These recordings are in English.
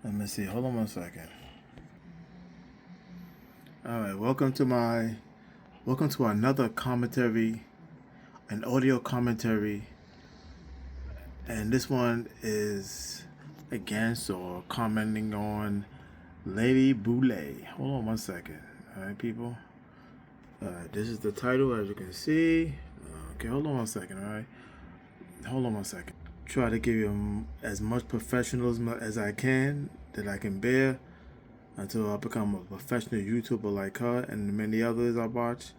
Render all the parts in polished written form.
Let me see. Hold on 1 second. All right. Welcome to another commentary, an audio commentary, and this one is against or commenting on Lady Boule. Hold on 1 second. All right, people. This is the title, as you can see. Okay, hold on 1 second. All right. Hold on 1 second. Try to give you as much professionalism as I can that I can bear until I become a professional YouTuber like her and many others I watch.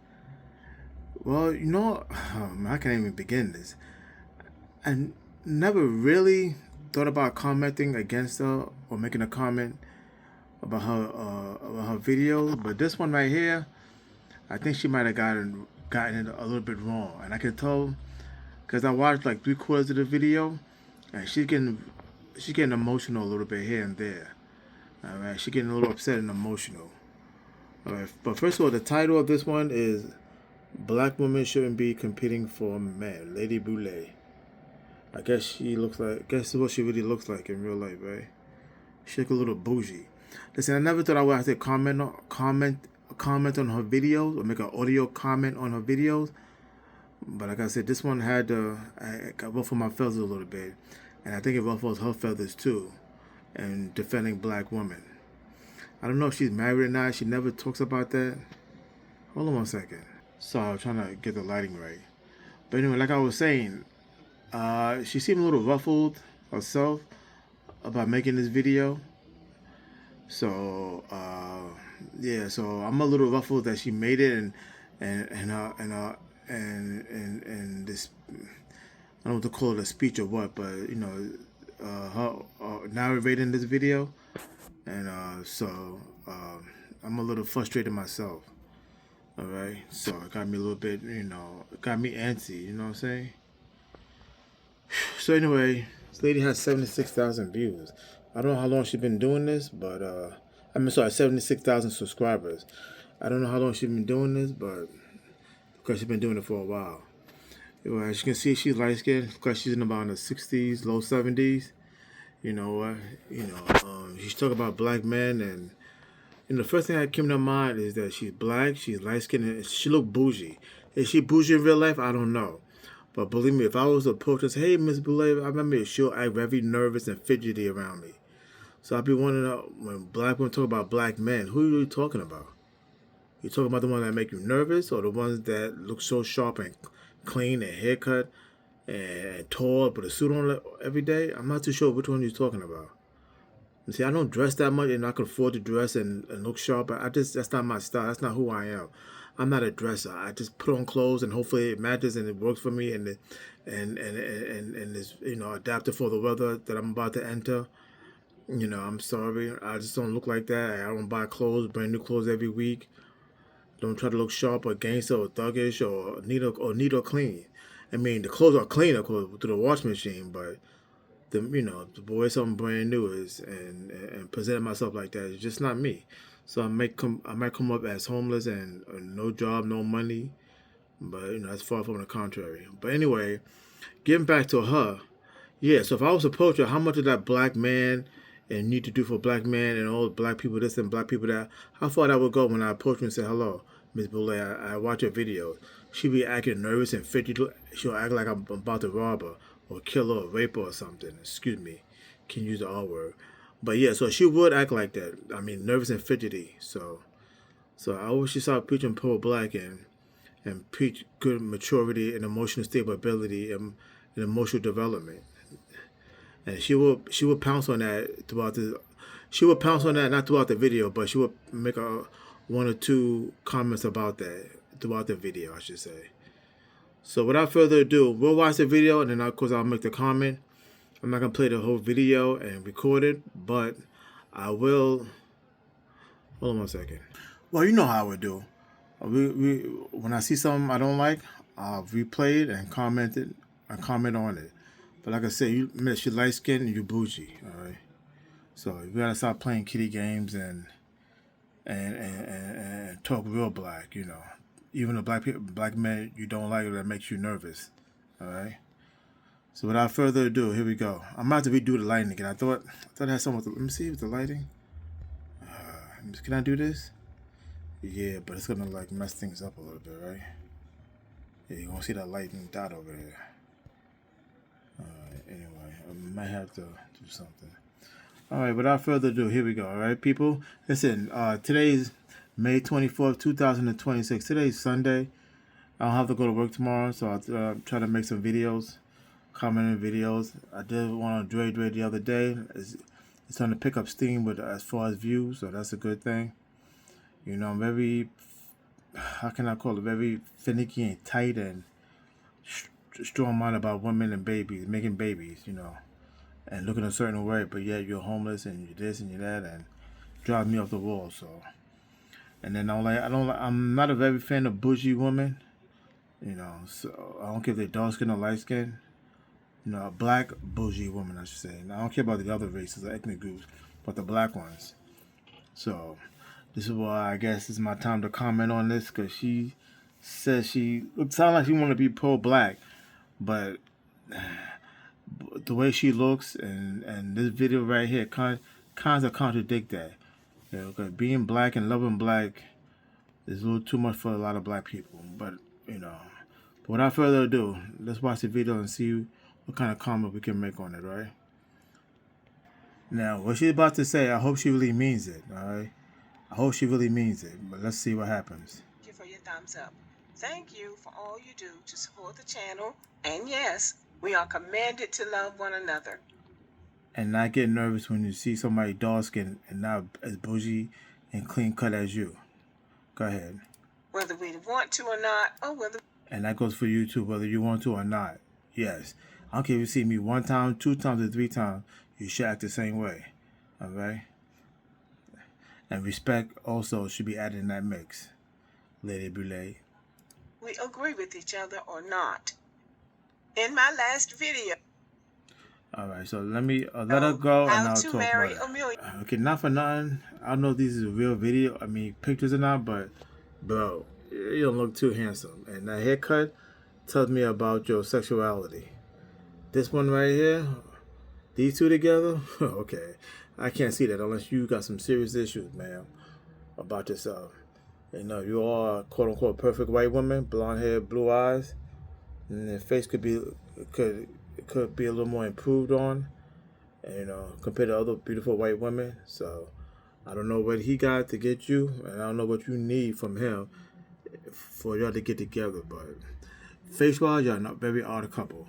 Well, I can't even begin this. I never really thought about commenting against her or making a comment about her videos, but this one right here, I think she might have gotten it a little bit wrong, and I can tell because I watched like 3/4 of the video, and she's getting emotional a little bit here and there. All right, she's getting a little upset and emotional. All right, but first of all, the title of this one is "Black Women Shouldn't Be Competing for Men." Lady Boule. Guess this is what she really looks like in real life, right? She look a little bougie. Listen, I never thought I would have to comment on her videos or make an audio comment on her videos. But like I said, this one I got ruffled my feathers a little bit, and I think it ruffles her feathers too, and defending black women. I don't know if she's married or not. She never talks about that. Hold on 1 second. Sorry, I'm trying to get the lighting right. But anyway, like I was saying, she seemed a little ruffled herself about making this video. So yeah, so I'm a little ruffled that she made it and this, I don't know what to call it, a speech or what, but her narrating this video, and I'm a little frustrated myself. All right, so it got me a little bit, it got me antsy. You know what I'm saying? So anyway, this lady has 76,000 views. I don't know how long she's been doing this, but sorry, 76,000 subscribers. I don't know how long she's been doing this, but because she's been doing it for a while. Well, as you can see, she's light skinned. Because she's in about in the 60s, low 70s. You know what? She's talking about black men, and the first thing that came to mind is that she's black, she's light skinned, and she look bougie. Is she bougie in real life? I don't know. But believe me, if I was to approach her and say, "Hey, Miss Boule," I remember she'll act very nervous and fidgety around me. So I'd be wondering, when black women talk about black men, who are you talking about? You talking about the ones that make you nervous, or the ones that look so sharp and clean and haircut and tall, put a suit on every day? I'm not too sure which one you're talking about. You see, I don't dress that much, and I can afford to dress and look sharp. That's not my style. That's not who I am. I'm not a dresser. I just put on clothes, and hopefully it matches and it works for me, and is adapted for the weather that I'm about to enter. I'm sorry. I just don't look like that. I don't buy clothes, brand new clothes every week. Don't try to look sharp or gangster or thuggish or neat or clean. I mean, the clothes are clean, of course, through the wash machine, but to wear something brand new and present myself like that is just not me. So I might come up as homeless and no job, no money, but that's far from the contrary. But anyway, getting back to her, yeah. So if I was to approach her, how much of that black man and need to do for black men and all black people this and black people that, how far that would go when I approach her and say, "Hello, Miss Boule, I watch your videos." She'd be acting nervous and fidgety. She'll act like I'm about to rob her or kill her or rape her or something. Excuse me, can use the R word. But yeah, so she would act like that. I mean, nervous and fidgety. So I wish she started preaching pro-black and preach good maturity and emotional stability and emotional development. And she would pounce on that throughout the. She would pounce on that not throughout the video, but she would make one or two comments about that throughout the video, I should say. So without further ado, we'll watch the video, and then of course I'll make the comment. I'm not gonna play the whole video and record it, but I will. Hold on 1 second. Well, you know how I would do. When I see something I don't like, I'll replay it and comment on it. But like I said, you're light skinned and you bougie, all right. So you gotta stop playing kitty games and talk real black. Even the black men you don't like, that makes you nervous, all right. So without further ado, here we go. I'm about to redo the lighting again. I thought I had something with the, let me see with the lighting. Can I do this? Yeah, but it's gonna like mess things up a little bit, right? Yeah, you're gonna see that lightning dot over there. Anyway, I might have to do something. Alright, without further ado, here we go. Alright, people. Listen, today's May 24th, 2026. Today's Sunday. I don't have to go to work tomorrow, so I'll try to make some videos, commenting videos. I did one on Dre the other day. It's starting to pick up steam with as far as views, so that's a good thing. You know, I'm very, how can I call it, very finicky and tight and strong-minded about women and babies, making babies, you know, and looking a certain way, but yet you're homeless and you're this and you're that, and drive me off the wall. So, and then I'm not a very fan of bougie women, you know. So I don't care if they're dark skin or light skin. You know, a black bougie woman, I should say. And I don't care about the other races or ethnic groups, but the black ones. So this is why I guess it's my time to comment on this, because she says it sounds like she want to be pro-black, but the way she looks and this video right here kind of contradict that. You know, because being black and loving black is a little too much for a lot of black people. But you know, but without further ado, let's watch the video and see what kind of comment we can make on it, right? Now, what she's about to say, I hope she really means it, all right? I hope she really means it, but let's see what happens. Thank you for your thumbs up. Thank you for all you do to support the channel. And yes, we are commanded to love one another. And not get nervous when you see somebody dark skinned and not as bougie and clean cut as you. Go ahead. Whether we want to or not, or whether... And that goes for you too, whether you want to or not. Yes. I don't care if you see me 1 time, 2 times, or 3 times, you should act the same way. Alright? And respect also should be added in that mix. Lady Boule. We agree with each other or not. In my last video... Alright, so let me let her go and I'll talk about it. Okay, not for nothing. I don't know if this is a real video, pictures or not, but bro, you don't look too handsome. And that haircut tells me about your sexuality. This one right here, these two together, okay. I can't see that unless you got some serious issues, ma'am, about yourself. You know, you are a quote-unquote perfect white woman, blonde hair, blue eyes, and the face could be a little more improved on, and, you know, compared to other beautiful white women. So I don't know what he got to get you, and I don't know what you need from him for y'all to get together. But face-wise, y'all not very odd couple.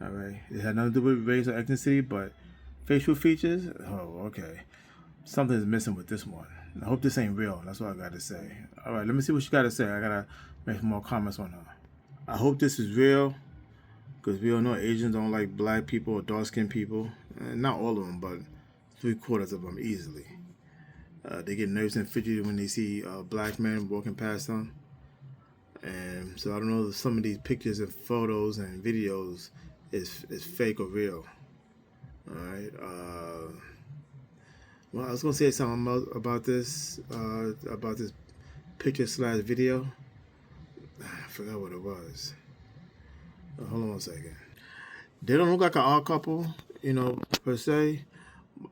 All right, it had nothing to do with race or ethnicity, but facial features. Oh, okay. Something's missing with this one. I hope this ain't real. That's what I gotta say. All right, let me see what she gotta say. I gotta make some more comments on her. I hope this is real, because we all know Asians don't like black people or dark-skinned people. Not all of them, but 3/4 of them easily. They get nervous and fidgety when they see black men walking past them. And so I don't know if some of these pictures and photos and videos is fake or real. All right. Well, I was gonna say something about this picture / video. I forgot what it was. Hold on 1 second. They don't look like an odd couple, you know, per se.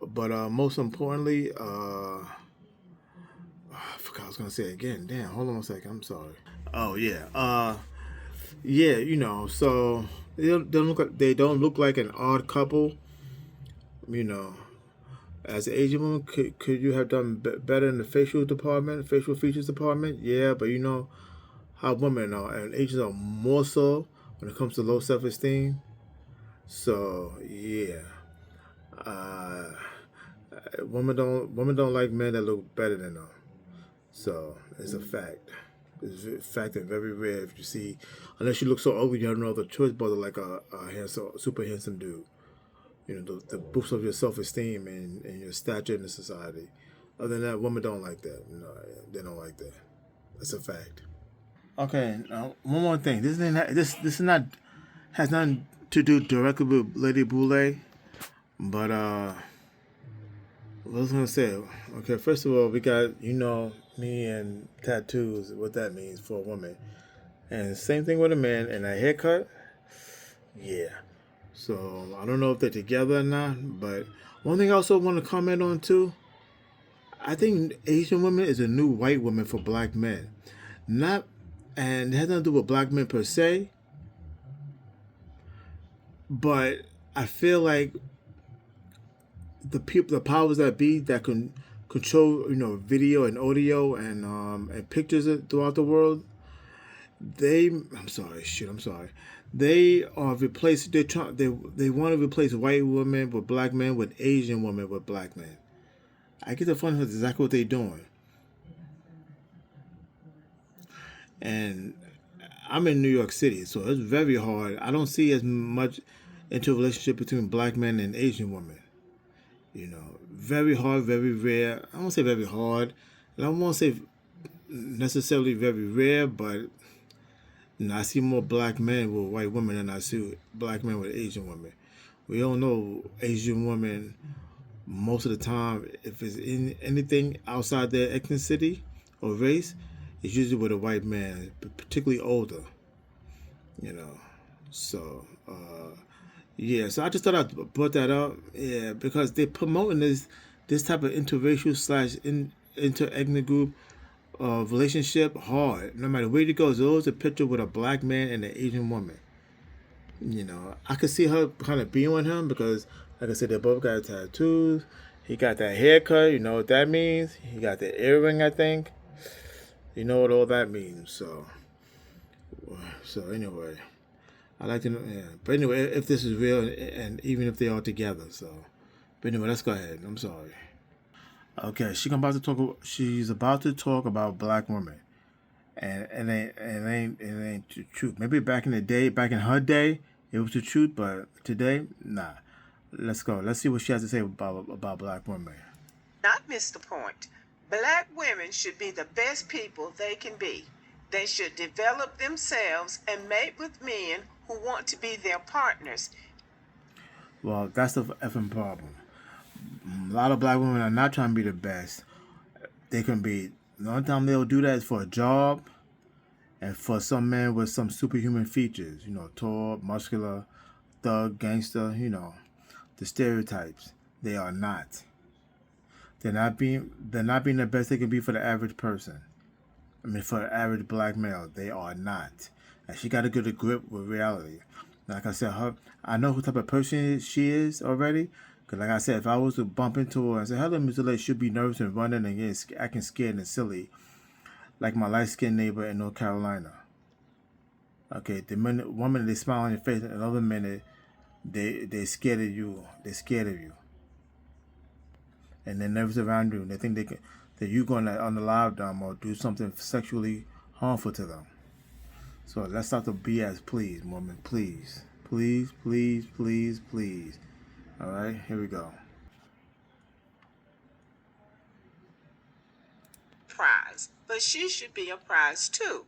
But most importantly, I forgot I was gonna say it again. Damn, hold on 1 second. I'm sorry. Oh yeah. Yeah, you know. So they don't look like an odd couple. You know, as an Asian woman, could you have done better in the facial features department? Yeah, but you know how women are, and Asians are more so when it comes to low self-esteem. So yeah, women don't like men that look better than them. So it's a fact. It's a fact and very rare if you see, unless you look so ugly, you have no other choice but to like a handsome, super handsome dude. You know, the boost of your self-esteem and your stature in the society. Other than that, women don't like that. No, they don't like that. That's a fact. Okay, one more thing. This has nothing to do directly with Lady Boule, but what I was gonna say. Okay, first of all, we got, you know, me and tattoos. What that means for a woman, and same thing with a man. And a haircut, yeah. So I don't know if they're together or not. But one thing I also want to comment on too, I think Asian women is a new white woman for black men. Not, and it has nothing to do with black men per se, but I feel like the people, the powers that be that can control, video and audio and pictures throughout the world, I'm sorry. They are replaced. They want to replace white women with black men with Asian women with black men. I get the fun of exactly what they're doing, and I'm in New York City, so it's very hard. I don't see as much into a relationship between black men and Asian women. Very hard, very rare. I won't say very hard, and I won't say necessarily very rare, but I see more black men with white women than I see black men with Asian women. We all know Asian women most of the time, if it's in anything outside their ethnicity or race, it's usually with a white man, particularly older. You know, so yeah. So I just thought I'd put that up, yeah, because they're promoting this type of interracial slash interethnic group relationship hard. No matter where you go, there's always a picture with a black man and an Asian woman. I could see her kind of being with him because, like I said, they both got tattoos. He got that haircut. You know what that means? He got the earring, I think. You know what all that means. So anyway, I like to know. Yeah, but anyway, if this is real, and even if they are together, so. But anyway, let's go ahead. I'm sorry. Okay, she's about to talk about black women, and it ain't the truth. Maybe back in the day, back in her day, it was the truth, but today, nah. Let's go. Let's see what she has to say about black women. Not miss the point. Black women should be the best people they can be. They should develop themselves and mate with men who want to be their partners. Well, that's the effing problem. A lot of black women are not trying to be the best. They can be. The only time they'll do that is for a job and for some men with some superhuman features. Tall, muscular, thug, gangster. The stereotypes. They are not. They're not being the best they can be for the average person. I mean, for the average black male, they are not. And she got to get a grip with reality. Like I said, I know who type of person she is already. Because like I said, if I was to bump into her and say, hello, Mr. Lake, she'll be nervous and running and acting scared and silly. Like my light-skinned neighbor in North Carolina. Okay, one minute they smile on your face, and another minute they're scared of you. They're scared of you. And they're nervous around you. And they think that you're going to unalive them or do something sexually harmful to them. So let's stop the BS, please, woman. Please. Please, please, please, please. All right, here we go. Prize, but she should be a prize too.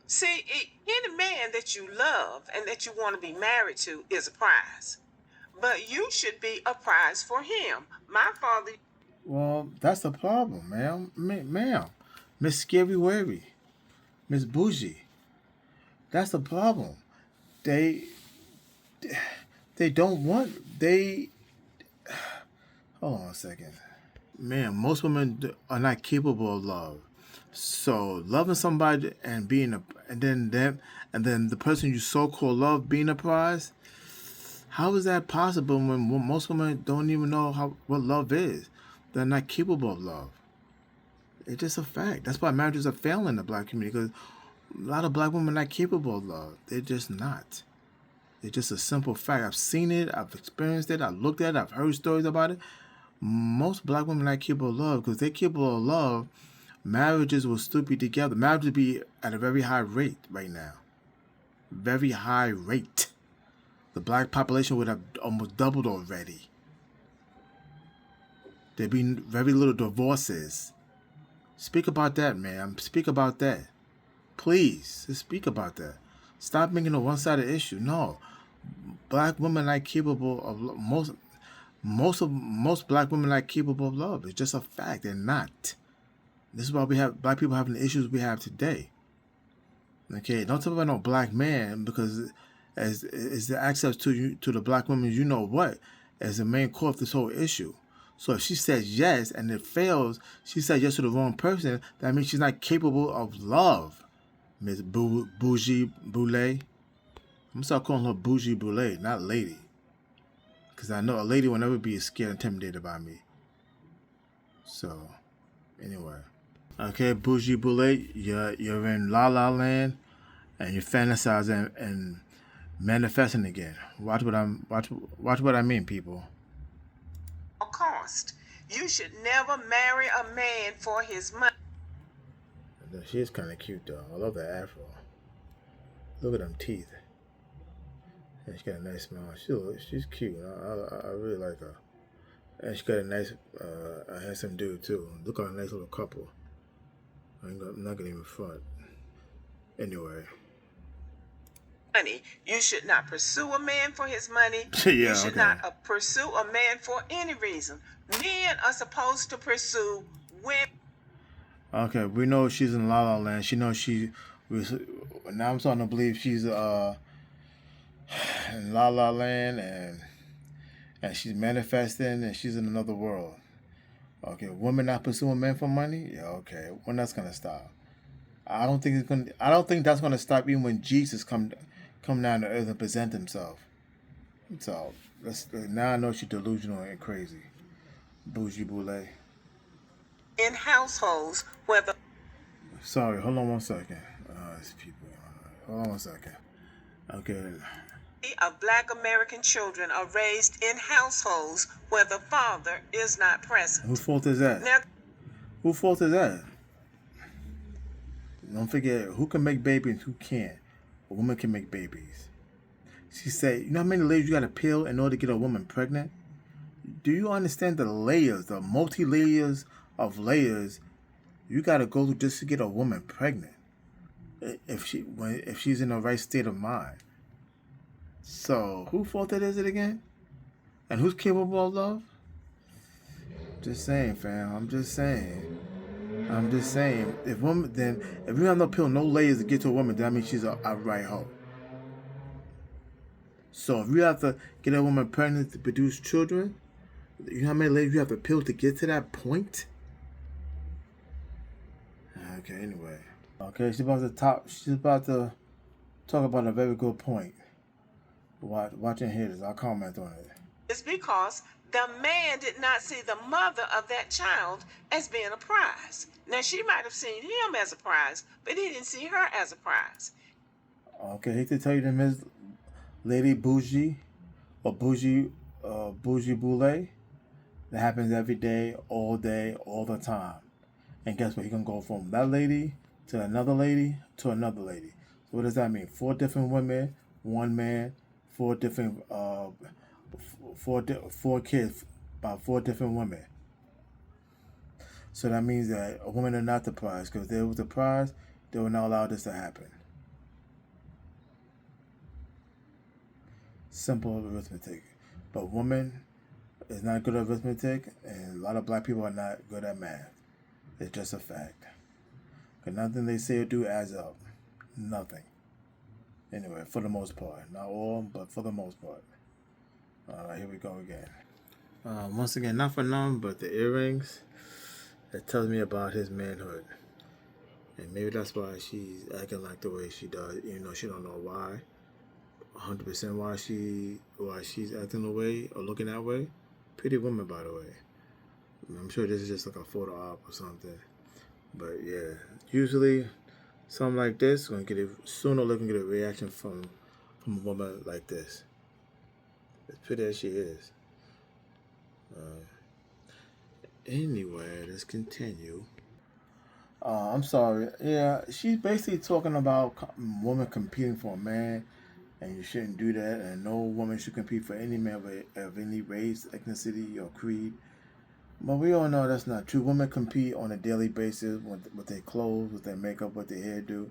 See, any man that you love and that you want to be married to is a prize. But you should be a prize for him. My father. Well, that's the problem, ma'am. Miss Scary Wary. Miss Bougie. That's the problem. They don't want, hold on a second. Man, most women are not capable of love. So loving somebody and then the person you so-called love being a prize, how is that possible when most women don't even know what love is? They're not capable of love. It's just a fact. That's why marriages are failing in the black community, because a lot of black women are not capable of love. They're just not. It's just a simple fact. I've seen it. I've experienced it. I've looked at it. I've heard stories about it. Most black women are not capable of love, because they're capable of love. Marriages will still be together. Marriage would be at a very high rate right now. Very high rate. The black population would have almost doubled already. There'd be very little divorces. Speak about that, ma'am. Speak about that. Please, speak about that. Stop making a one-sided issue. No. Black women are not capable of most black women are not capable of love. It's just a fact. They're not. This is why we have black people having the issues we have today. Okay, don't talk about no black man, because as the access to you to the black women, you know what, as the main core of this whole issue. So if she says yes and it fails, she said yes to the wrong person. That means she's not capable of love, Miss Bougie Boule. I'm gonna start calling her Bougie Boule, not lady, because I know a lady will never be scared, intimidated by me. So anyway, okay, Bougie Boule, you're in La La Land and you're fantasizing and manifesting again. Watch what I mean, people. Cost. You should never marry a man for his money. She is kind of cute though. I love that afro. Look at them teeth. And she got a nice smile. She's cute. I really like her. And she got a nice, a handsome dude too. Look like a nice little couple. I'm not gonna even front. Anyway. Money. You should not pursue a man for his money. Yeah, you should okay. not pursue a man for any reason. Men are supposed to pursue women. Okay, we know she's in La La Land. She knows she was. Now I'm starting to believe she's in La La Land and she's manifesting and she's in another world. Okay, women not pursuing men for money. Yeah, okay. When that's gonna stop? I don't think it's gonna. I don't think that's gonna stop even when Jesus come down to earth and present himself. So now I know she's delusional and crazy. Bougie Boule. In households where the Sorry, hold on one second. These people. Hold on one second. Okay. of black American children are raised in households where the father is not present. Whose fault is that? Now, Whose fault is that? Don't forget, who can make babies, who can't. A woman can make babies. She said, you know how many layers you got to peel in order to get a woman pregnant? Do you understand the layers, the multi-layers of layers you got to go through just to get a woman pregnant? If she's in the right state of mind. So, whose fault it is it again? And who's capable of love? Just saying, fam. I'm just saying. If you have no pill, no layers to get to a woman, that means she's a outright hoe. So if you have to get a woman pregnant to produce children, you know how many layers you have to peel to get to that point? Okay, anyway. Okay, she's about to talk about a very good point. Watch and hear this. I'll comment on it. it's because the man did not see the mother of that child as being a prize. Now, she might have seen him as a prize, but he didn't see her as a prize. Okay, I hate to tell you, Miss Lady Bougie or Bougie Boule. That happens every day, all the time. And guess what? He can go from that lady to another lady to another lady. So what does that mean? 4 different women, 1 man, 4 different four kids by 4 different women. So that means that women are not the prize, because if they was the prize, they would not allow this to happen. Simple arithmetic. But women is not good at arithmetic, and a lot of black people are not good at math. It's just a fact. Because nothing they say or do adds up. Nothing. Anyway, for the most part. Not all, but for the most part. Alright, here we go again. Once again, not for none, but the earrings. That tells me about his manhood. And maybe that's why she's acting like the way she does, even though she don't know why. 100% why she's acting the way or looking that way. Pretty woman, by the way. I'm sure this is just like a photo op or something. But yeah, usually something like this gonna get sooner or later gonna get a reaction from a woman like this. As pretty as she is. Anyway, let's continue. I'm sorry. Yeah, she's basically talking about women competing for a man, and you shouldn't do that, and no woman should compete for any man of any race, ethnicity, or creed. But we all know that's not true. Women compete on a daily basis with their clothes, with their makeup, with their hairdo.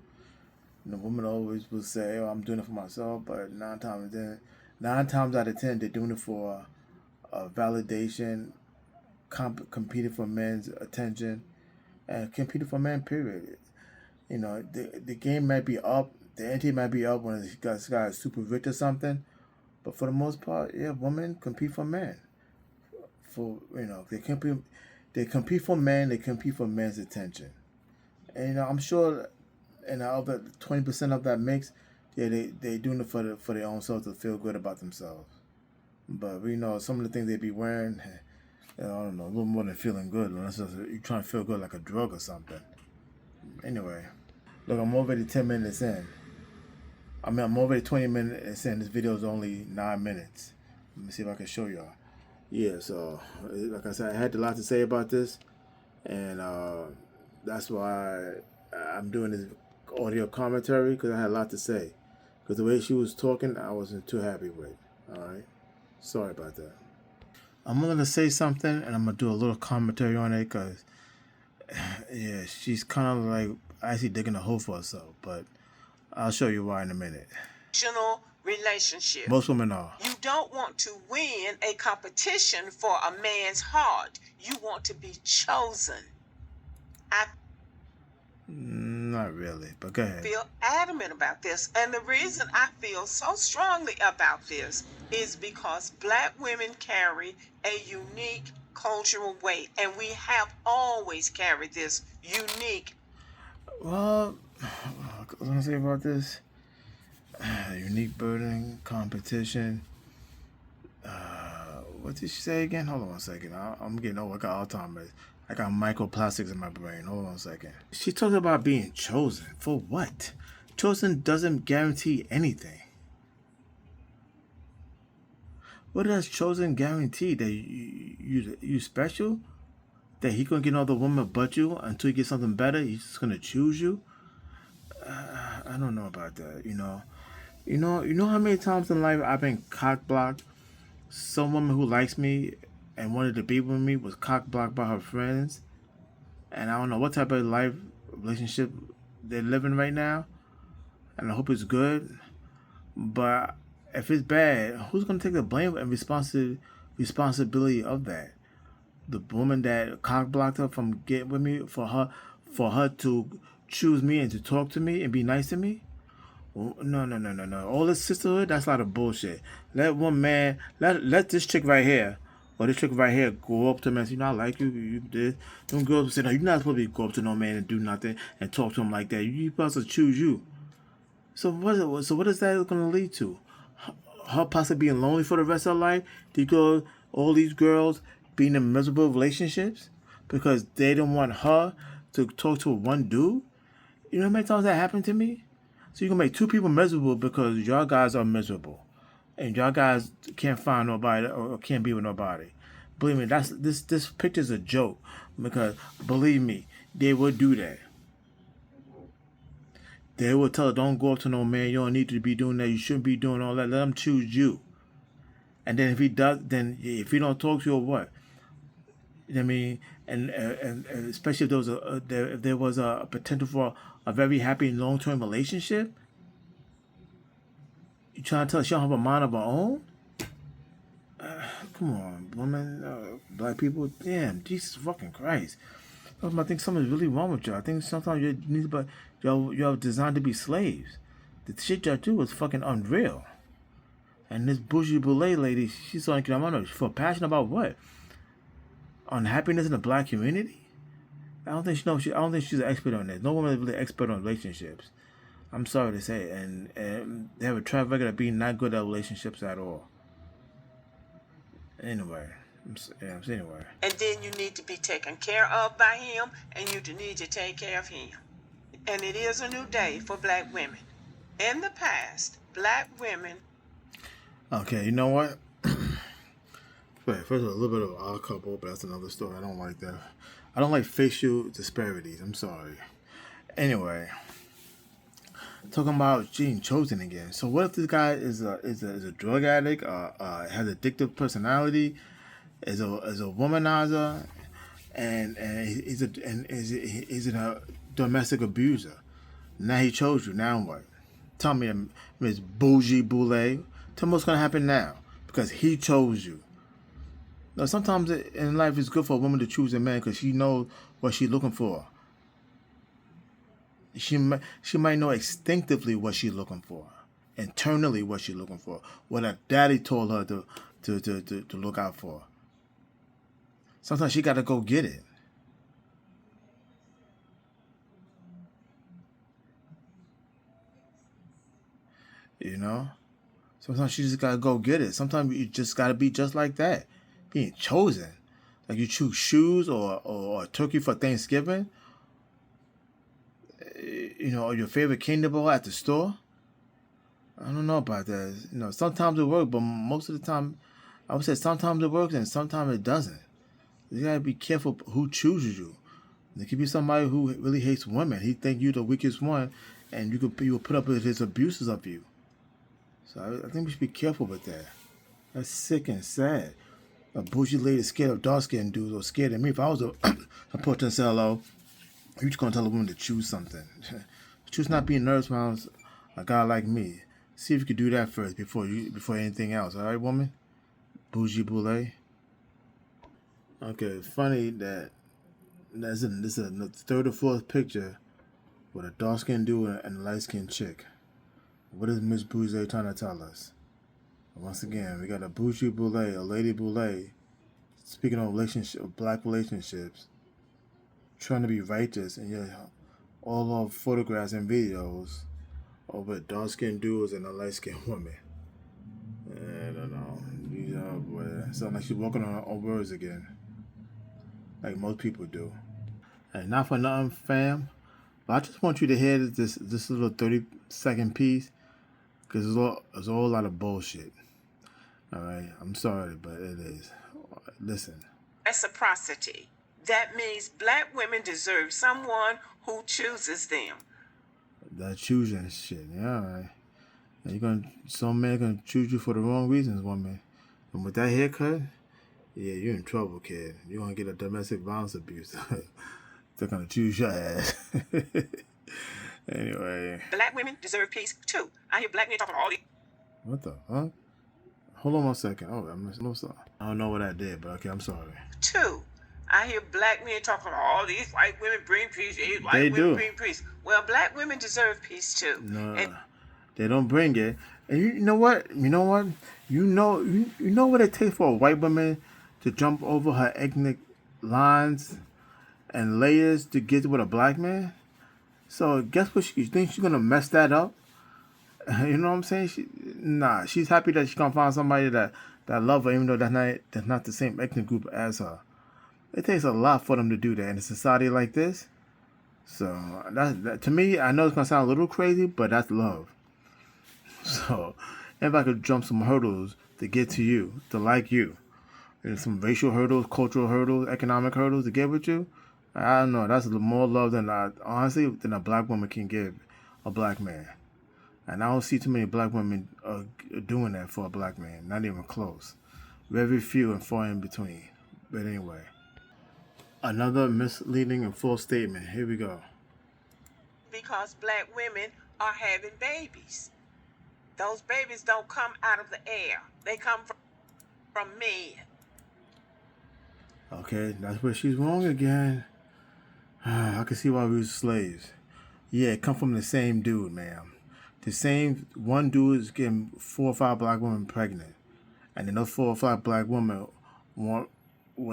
And the women always will say, "Oh, I'm doing it for myself," but 9 times out of 10, they're doing it for validation, competing for men's attention, and competing for men. Period. You know, the game might be up the ante might be up when this guy is super rich or something. But for the most part, yeah, women compete for men. For they compete for men. They compete for men's attention. And I'm sure, and the other 20% of that mix, yeah, they doing it for their own self to feel good about themselves. But we know some of the things they be wearing, I don't know, a little more than feeling good, unless you're trying to feel good like a drug or something. Anyway, look, I'm already 10 minutes in. I'm already 20 minutes in. This video is only 9 minutes. Let me see if I can show y'all. Yeah, so like I said, I had a lot to say about this, and that's why I'm doing this audio commentary, because I had a lot to say. Because the way she was talking, I wasn't too happy with. All right, sorry about that. I'm gonna say something, and I'm gonna do a little commentary on it, because yeah, she's kind of like actually digging a hole for herself. But I'll show you why in a minute. Relationship. Most women are. You don't want to win a competition for a man's heart. You want to be chosen. Not really, but go ahead. I feel adamant about this, and the reason I feel so strongly about this is because Black women carry a unique cultural weight, and we have always carried this unique. Well, what was I gonna say about this? Unique burden, competition. What did she say again? Hold on one second. I'm getting old. I got Alzheimer's. I got microplastics in my brain. Hold on a second. She talked about being chosen. For what? Chosen doesn't guarantee anything. What does chosen guarantee? That you special? That he gonna get another woman but you until you get something better? He's just gonna choose you? I don't know about that. You know how many times in life I've been cock blocked? Some woman who likes me and wanted to be with me was cock blocked by her friends, and I don't know what type of life relationship they're living right now, and I hope it's good. But if it's bad, who's gonna take the blame and responsibility of that? The woman that cock blocked her from getting with me, for her to choose me and to talk to me and be nice to me? No. All this sisterhood, that's a lot of bullshit. Let one man, let this chick right here, or this chick right here, go up to him and say, I like you, you did. Don't go up and say, no, you're not supposed to go up to no man and do nothing and talk to him like that. You're supposed to choose you. So what is that going to lead to? Her possibly being lonely for the rest of her life because all these girls being in miserable relationships because they don't want her to talk to one dude? You know how many times that happened to me? So you can make two people miserable because y'all guys are miserable, and y'all guys can't find nobody or can't be with nobody. Believe me, this picture's a joke, because believe me, they would do that. They would tell her, don't go up to no man. You don't need to be doing that. You shouldn't be doing all that. Let him choose you. And then if he does, then if he don't talk to you or what? I mean, and especially if there was a potential for a very happy long-term relationship, you trying to tell us she don't have a mind of her own? Come on, women, Black people, damn, Jesus fucking Christ. I think something's really wrong with y'all. I think sometimes you need to, y'all designed to be slaves. The shit y'all do is fucking unreal. And this bougie Boule lady, she's like, I don't know, she feel passionate about what? Unhappiness in the Black community? I don't think I don't think she's an expert on this. No woman is really an expert on relationships. I'm sorry to say, and they have a track record of being not good at relationships at all. Anyway, anyway. And then you need to be taken care of by him, and you need to take care of him. And it is a new day for Black women. In the past, Black women. Okay, you know what? Wait, first of all, a little bit of odd couple, but that's another story. I don't like that. I don't like facial disparities. I'm sorry. Anyway, talking about being chosen again. So what if this guy is a drug addict, has addictive personality, is a womanizer, and he's a domestic abuser? Now he chose you. Now what? Tell me, Miss Bougie Boule. Tell me what's gonna happen now, because he chose you. Now, sometimes in life it's good for a woman to choose a man because she knows what she's looking for. she might know instinctively what she's looking for, internally what she's looking for, what her daddy told her to look out for. Sometimes she got to go get it. You know? Sometimes she just got to go get it. Sometimes you just got to be just like that. Being chosen. Like you choose shoes or a turkey for Thanksgiving. You know, or your favorite candy bar at the store. I don't know about that. You know, sometimes it works, but most of the time, I would say sometimes it works and sometimes it doesn't. You gotta be careful who chooses you. There could be somebody who really hates women. He think you the weakest one, and you will put up with his abuses of you. So I think we should be careful with that. That's sick and sad. A bougie lady scared of dark skinned dudes or scared of me. If I was a potential, you just gonna tell a woman to choose something. Choose not being nervous around a guy like me. See if you could do that first before anything else. All right, woman. Bougie Boule. Okay, funny that this is the third or fourth picture with a dark skinned dude and a light skinned chick. What is Miss Bougie trying to tell us? Once again, we got a Bougie Boule, a lady Boule, speaking of black relationships, trying to be righteous, and yet all of photographs and videos over dark skinned dudes and a light skinned woman. I don't know. Boy, sound like she's walking on her own words again, like most people do. And not for nothing, fam, but I just want you to hear this little 30-second piece, because it's all a lot of bullshit. All right, I'm sorry, but it is. Listen. Reciprocity. That means black women deserve someone who chooses them. That choosing shit, yeah, all right. And some men gonna choose you for the wrong reasons, woman. And with that haircut, yeah, you're in trouble, kid. You're gonna get a domestic violence abuse. They're gonna choose your ass. Anyway. Black women deserve peace too. I hear black men talking all these. What the fuck? Hold on 1 second. Oh, I'm sorry. I don't know what I did, but okay, I'm sorry. Two. I hear black men talking all these white women bring peace. They do. Bring peace. Well, black women deserve peace too. No, they don't bring it. And you know what? You know what? You know what it takes for a white woman to jump over her ethnic lines and layers to get with a black man? So guess what? You think she's gonna mess that up? You know what I'm saying? She's happy that she can find somebody that love her, even though that's not the same ethnic group as her. It takes a lot for them to do that in a society like this. So that to me, I know it's gonna sound a little crazy, but that's love. So if I could jump some hurdles to get to you, to like you, and some racial hurdles, cultural hurdles, economic hurdles to get with you, I don't know. That's more love than a black woman can give a black man. And I don't see too many black women doing that for a black man. Not even close. Very few and far in between. But anyway. Another misleading and false statement. Here we go. Because black women are having babies. Those babies don't come out of the air. They come from men. Okay, that's where she's wrong again. I can see why we were slaves. Yeah, it come from the same dude, ma'am. The same one dude is getting 4 or 5 black women pregnant. And then those 4 or 5 black women will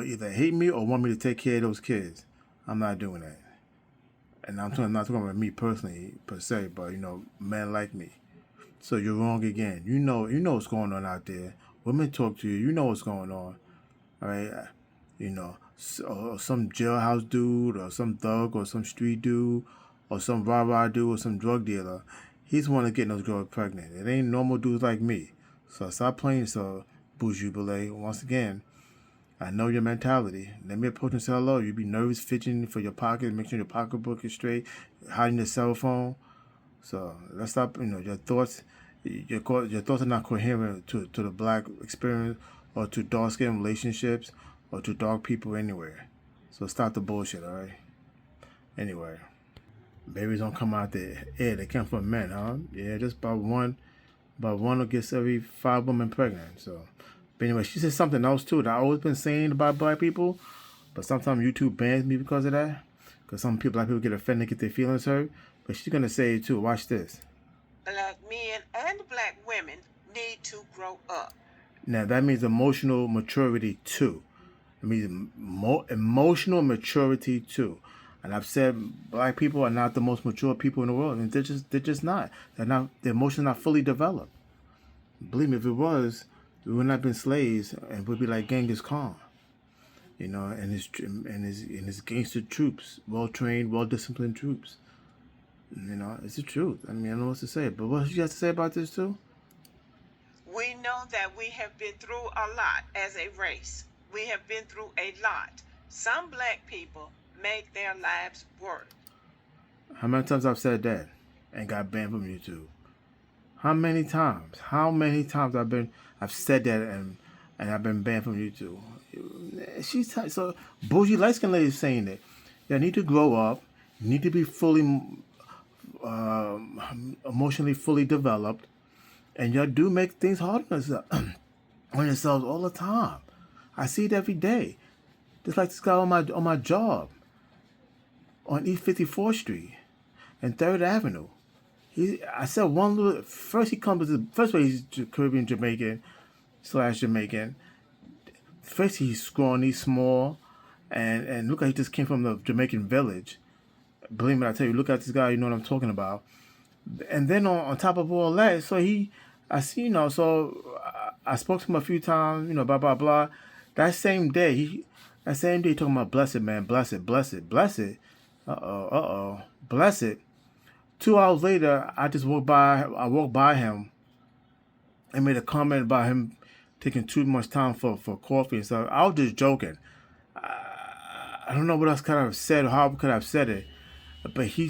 either hate me or want me to take care of those kids. I'm not doing that. And I'm not talking about me personally, per se, but, men like me. So you're wrong again. You know what's going on out there. Women talk to you. You know what's going on. All right? Some jailhouse dude or some thug or some street dude or some rah-rah dude or some drug dealer. He's the one that's getting those girls pregnant. It ain't normal dudes like me. So stop playing so Bougie Boule. Once again, I know your mentality. Let me approach and say hello. You be nervous, fidgeting for your pocket, make sure your pocketbook is straight, hiding your cell phone. So let's stop. Your thoughts are not coherent to the black experience or to dark skin relationships or to dark people anywhere. So stop the bullshit, all right? Anyway, babies don't come out there. Yeah, they come from men, huh? Yeah, just about one gets every 5 women pregnant. So, but anyway, she said something else too that I always been saying about black people, but sometimes YouTube bans me because of that. Because some black people get offended, get their feelings hurt. But she's gonna say it too. Watch this. Black men and black women need to grow up. Now that means emotional maturity too. It means emotional maturity too. And I've said black people are not the most mature people in the world, and they're just not. They're not. Their emotions not fully developed. Believe me, if it was, we would not have been slaves, and we'd be like Genghis Khan, and his gangster troops, well trained, well disciplined troops. It's the truth. I mean, I don't know what to say, but what you got to say about this too? We know that we have been through a lot as a race. We have been through a lot. Some black people make their lives work. How many times I've said that and got banned from YouTube? How many times? How many times I've said that and I've been banned from YouTube? So bougie light skin lady is saying it. You need to grow up. You need to be fully emotionally fully developed, and y'all do make things hard on yourselves all the time. I see it every day. Just like this guy on my job on East 54th Street and 3rd Avenue. I said one little. First he comes to first way he's Caribbean Jamaican. First he's scrawny, small, and look like he just came from the Jamaican village. Believe me, I tell you, look at this guy, you know what I'm talking about. And then on top of all that, I see, I spoke to him a few times, blah blah blah. That same day, he talking about blessed man, blessed. Blessed. 2 hours later, I walked by him and made a comment about him taking too much time for coffee and stuff. I was just joking. I don't know what else could I have said or how could I have said it, but he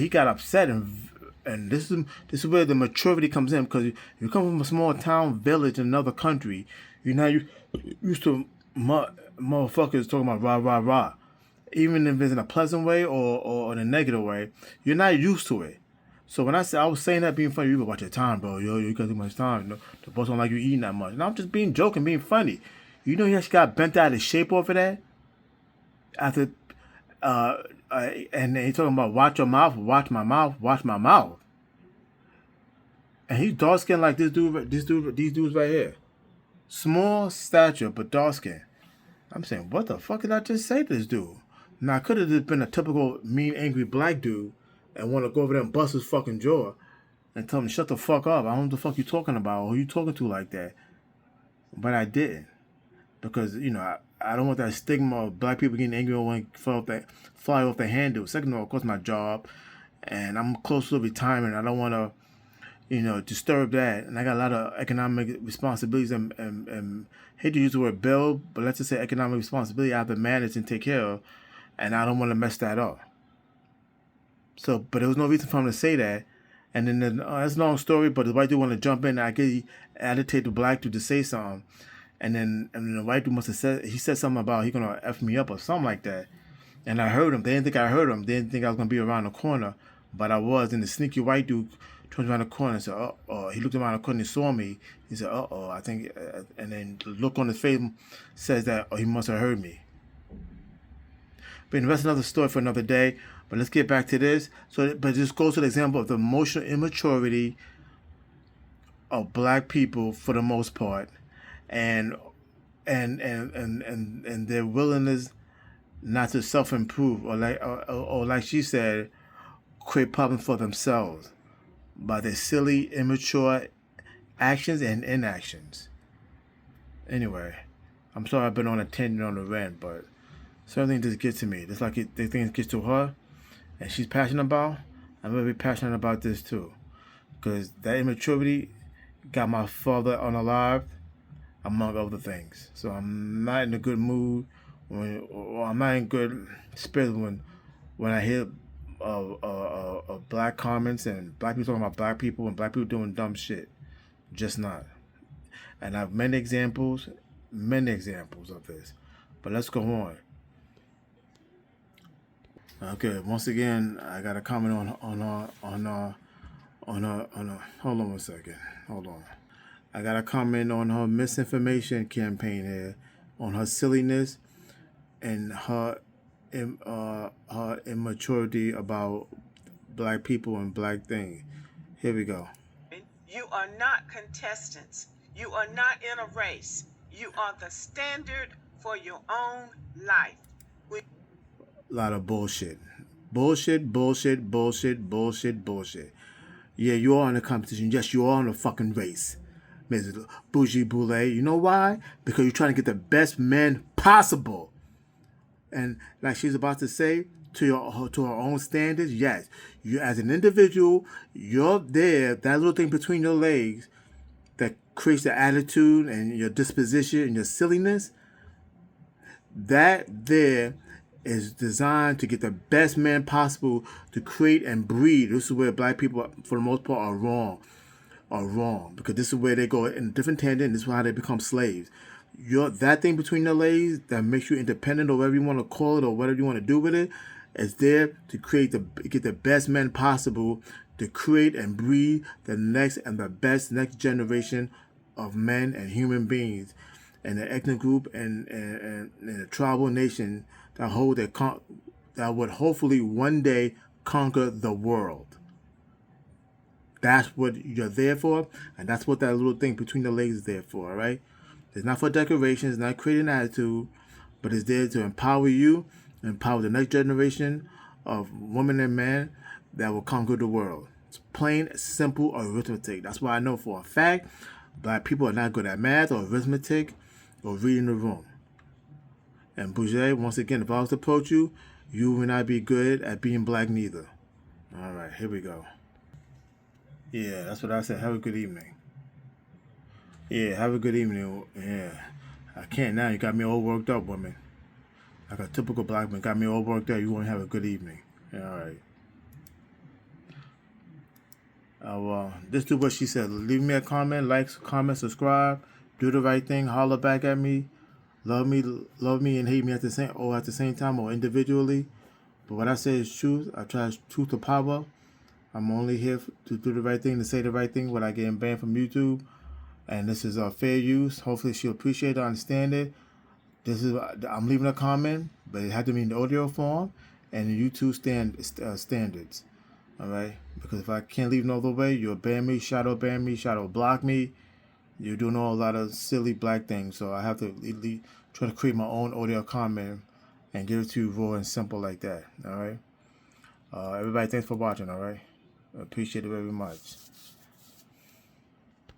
got upset and this is where the maturity comes in, because you come from a small town village in another country, you used to motherfuckers talking about rah rah rah. Even if it's in a pleasant way or in a negative way, you're not used to it. So when I was saying that being funny, you watch your time, bro. Yo, you got too much time. The boss don't like you eating that much. And I'm just being joking, being funny. He actually got bent out of shape over that. After, and he talking about watch your mouth, watch my mouth. And he's dark skinned like these dudes right here. Small stature, but dark skin. I'm saying, what the fuck did I just say to this dude? Now, I could have just been a typical mean, angry black dude and want to go over there and bust his fucking jaw and tell him, shut the fuck up. I don't know what the fuck you talking about or who you talking to like that. But I didn't. Because, I don't want that stigma of black people getting angry when they fly off their handle. Second of all, of course, my job. And I'm close to retirement. I don't want to, disturb that. And I got a lot of economic responsibilities and hate to use the word bill, but let's just say economic responsibility I have to manage and take care of. And I don't want to mess that up. So, but there was no reason for him to say that. And then that's a long story, but the white dude want to jump in. I guess he agitated the black dude to say something. And then the white dude must have said something about he going to F me up or something like that. And I heard him. They didn't think I heard him. They didn't think I was going to be around the corner. But I was. And the sneaky white dude turned around the corner and said, uh-oh. He looked around the corner and saw me. He said, uh-oh, I think. And then the look on his face says that, he must have heard me. But the rest another story for another day. But let's get back to this. But this goes to the example of the emotional immaturity of black people for the most part, and their willingness not to self-improve or like she said, create problems for themselves by their silly, immature actions and inactions. Anyway, I'm sorry I've been on a tangent on the rant, but certain things just get to me. Just like the things get to her, and she's passionate about, I'm going to be passionate about this too. Because that immaturity got my father unalived, among other things. So I'm not in a good mood, or I'm not in good spirit when I hear black comments and black people talking about black people and black people doing dumb shit. Just not. And I have many examples of this. But let's go on. Okay, once again, I got a comment on her. Hold on one second. Hold on. I got a comment on her misinformation campaign here, on her silliness and her immaturity about black people and black things. Here we go. You are not contestants. You are not in a race. You are the standard for your own life. A lot of bullshit. Bullshit, bullshit, bullshit, bullshit, bullshit. Yeah, you are in a competition. Yes, you are in a fucking race. Mrs. Bougie Boule. You know why? Because you're trying to get the best men possible. And like she's about to say, to her own standards, yes. You as an individual, you're there, that little thing between your legs that creates the attitude and your disposition and your silliness, that there is designed to get the best man possible to create and breed. This is where black people, for the most part, are wrong. Because this is where they go in a different tangent. This is how they become slaves. That thing between the legs that makes you independent, or whatever you want to call it, or whatever you want to do with it, is there to get the best men possible to create and breed the next and the best next generation of men and human beings, and the ethnic group and the tribal nation that would hopefully one day conquer the world. That's what you're there for, and that's what that little thing between the legs is there for, all right? It's not for decoration, it's not creating an attitude, but it's there to empower you, empower the next generation of women and men that will conquer the world. It's plain, simple arithmetic. That's why I know for a fact black people are not good at math or arithmetic or reading the room. And Bourget, once again, if I was to approach you, you would not be good at being black neither. All right, here we go. Yeah, that's what I said. Have a good evening. Yeah, have a good evening. Yeah, I can't now. You got me all worked up, woman. Like a typical black man, got me all worked up. You want to have a good evening. Yeah, all right. Just do what she said. Leave me a comment, like, comment, subscribe, do the right thing, holler back at me, love me, and hate me at the same time, or individually. But what I say is truth. I try truth to power. I'm only here to do the right thing, to say the right thing without getting banned from YouTube. And this is fair use. Hopefully she'll appreciate it, understand it. I'm leaving a comment, but it had to be in the audio form and the YouTube standards. All right, because if I can't leave no other way, you'll ban me, shadow block me. You're doing a lot of silly black things, so I have to try to create my own audio comment and give it to you raw and simple like that. All right. Everybody, thanks for watching. All right, I appreciate it very much.